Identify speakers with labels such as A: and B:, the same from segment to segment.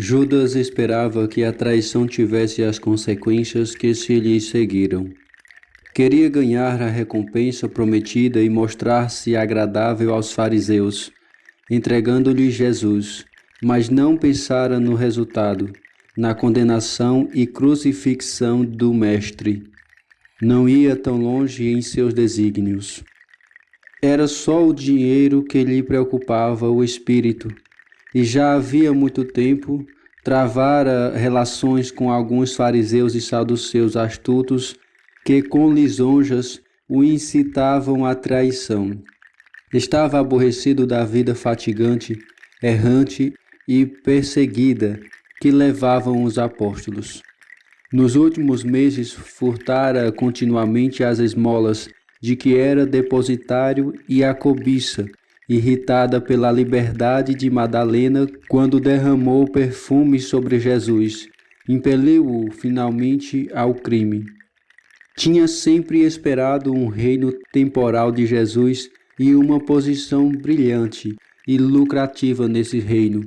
A: Judas esperava que a traição tivesse as consequências que se lhe seguiram. Queria ganhar a recompensa prometida e mostrar-se agradável aos fariseus, entregando-lhes Jesus, mas não pensara no resultado, na condenação e crucifixão do Mestre. Não ia tão longe em seus desígnios. Era só o dinheiro que lhe preocupava o espírito, e já havia muito tempo travara relações com alguns fariseus e saduceus astutos que com lisonjas o incitavam à traição. Estava aborrecido da vida fatigante, errante e perseguida que levavam os apóstolos. Nos últimos meses furtara continuamente as esmolas de que era depositário e a cobiça, irritada pela liberdade de Madalena quando derramou perfume sobre Jesus, impeliu-o finalmente ao crime. Tinha sempre esperado um reino temporal de Jesus e uma posição brilhante e lucrativa nesse reino.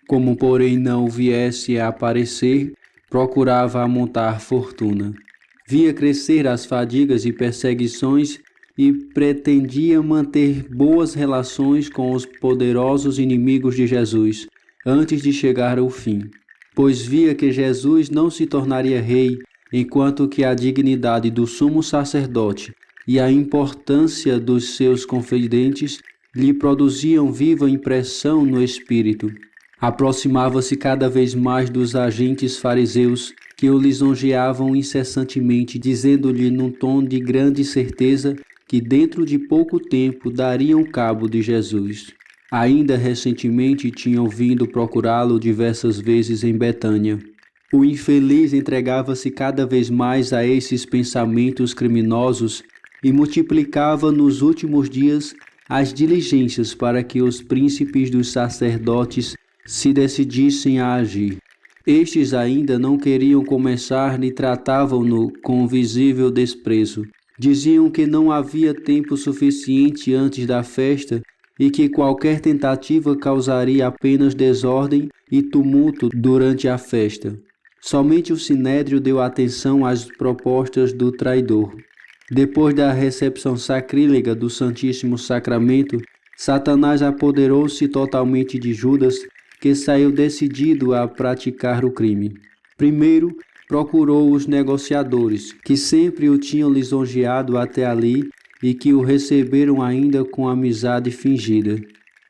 A: Como, porém, não viesse a aparecer, procurava amontar fortuna. Via crescer as fadigas e perseguições e pretendia manter boas relações com os poderosos inimigos de Jesus, antes de chegar ao fim, pois via que Jesus não se tornaria rei, enquanto que a dignidade do sumo sacerdote e a importância dos seus confidentes lhe produziam viva impressão no espírito. Aproximava-se cada vez mais dos agentes fariseus, que o lisonjeavam incessantemente, dizendo-lhe num tom de grande certeza que dentro de pouco tempo dariam cabo de Jesus. Ainda recentemente tinham vindo procurá-lo diversas vezes em Betânia. O infeliz entregava-se cada vez mais a esses pensamentos criminosos e multiplicava nos últimos dias as diligências para que os príncipes dos sacerdotes se decidissem a agir. Estes ainda não queriam começar nem tratavam-no com visível desprezo. Diziam que não havia tempo suficiente antes da festa e que qualquer tentativa causaria apenas desordem e tumulto durante a festa. Somente o Sinédrio deu atenção às propostas do traidor. Depois da recepção sacrílega do Santíssimo Sacramento, Satanás apoderou-se totalmente de Judas, que saiu decidido a praticar o crime. Primeiro, procurou os negociadores, que sempre o tinham lisonjeado até ali e que o receberam ainda com amizade fingida.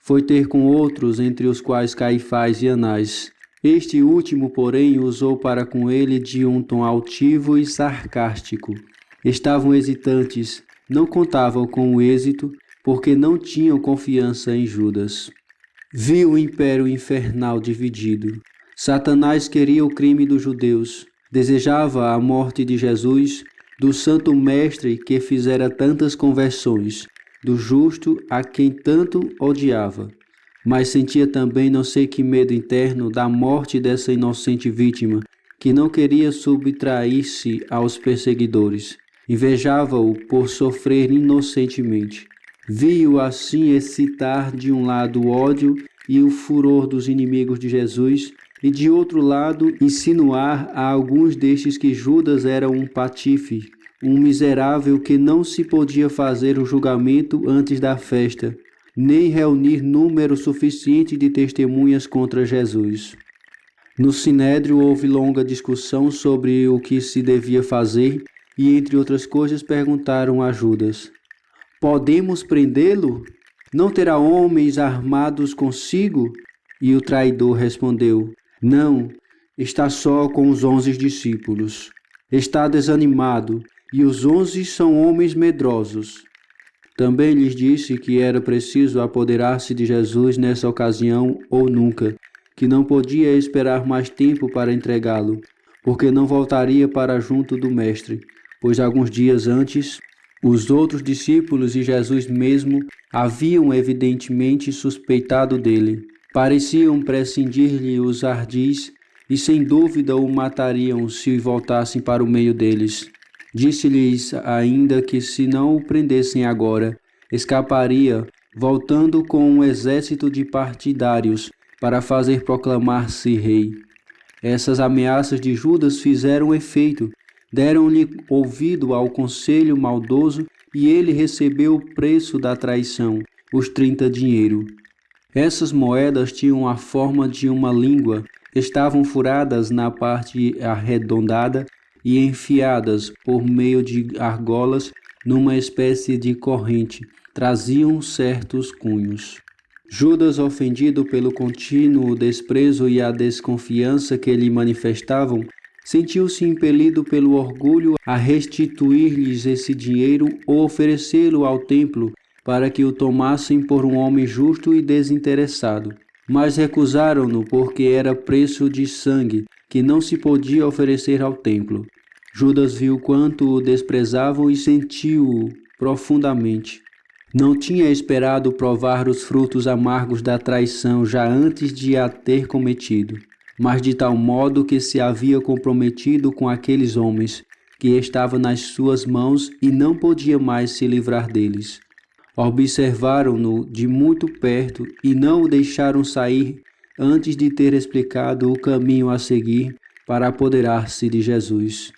A: Foi ter com outros, entre os quais Caifás e Anás. Este último, porém, usou para com ele de um tom altivo e sarcástico. Estavam hesitantes, não contavam com o êxito, porque não tinham confiança em Judas. Viu o império infernal dividido. Satanás queria o crime dos judeus, desejava a morte de Jesus, do santo mestre que fizera tantas conversões, do justo a quem tanto odiava. Mas sentia também não sei que medo interno da morte dessa inocente vítima, que não queria subtrair-se aos perseguidores. Invejava-o por sofrer inocentemente. Vi-o assim excitar de um lado o ódio e o furor dos inimigos de Jesus, e de outro lado insinuar a alguns destes que Judas era um patife, um miserável que não se podia fazer o julgamento antes da festa, nem reunir número suficiente de testemunhas contra Jesus. No Sinédrio houve longa discussão sobre o que se devia fazer e, entre outras coisas, perguntaram a Judas: podemos prendê-lo? Não terá homens armados consigo? E o traidor respondeu: não, está só com os 11 discípulos. Está desanimado, e os 11 são homens medrosos. Também lhes disse que era preciso apoderar-se de Jesus nessa ocasião ou nunca, que não podia esperar mais tempo para entregá-lo, porque não voltaria para junto do Mestre, pois alguns dias antes os outros discípulos e Jesus mesmo haviam evidentemente suspeitado dele. Pareciam prescindir-lhe os ardis e sem dúvida o matariam se voltassem para o meio deles. Disse-lhes ainda que se não o prendessem agora, escaparia, voltando com um exército de partidários para fazer proclamar-se rei. Essas ameaças de Judas fizeram efeito, deram-lhe ouvido ao conselho maldoso e ele recebeu o preço da traição, os 30 dinheiro. Essas moedas tinham a forma de uma língua, estavam furadas na parte arredondada e enfiadas por meio de argolas numa espécie de corrente, traziam certos cunhos. Judas, ofendido pelo contínuo desprezo e a desconfiança que lhe manifestavam, sentiu-se impelido pelo orgulho a restituir-lhes esse dinheiro ou oferecê-lo ao templo para que o tomassem por um homem justo e desinteressado. Mas recusaram-no porque era preço de sangue, que não se podia oferecer ao templo. Judas viu quanto o desprezavam e sentiu-o profundamente. Não tinha esperado provar os frutos amargos da traição já antes de a ter cometido, mas de tal modo que se havia comprometido com aqueles homens, que estava nas suas mãos e não podia mais se livrar deles. Observaram-no de muito perto e não o deixaram sair antes de ter explicado o caminho a seguir para apoderar-se de Jesus.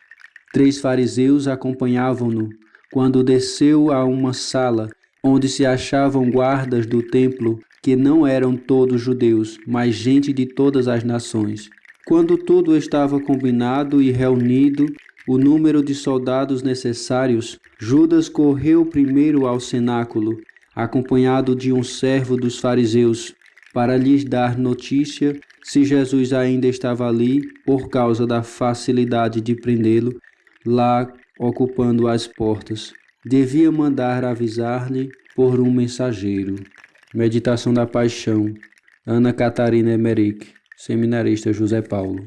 A: 3 fariseus acompanhavam-no quando desceu a uma sala onde se achavam guardas do templo, que não eram todos judeus, mas gente de todas as nações. Quando tudo estava combinado e reunido, o número de soldados necessários, Judas correu primeiro ao cenáculo, acompanhado de um servo dos fariseus, para lhes dar notícia se Jesus ainda estava ali, por causa da facilidade de prendê-lo, lá ocupando as portas. Devia mandar avisar-lhe por um mensageiro. Meditação da Paixão. Ana Catarina Emerick, seminarista José Paulo.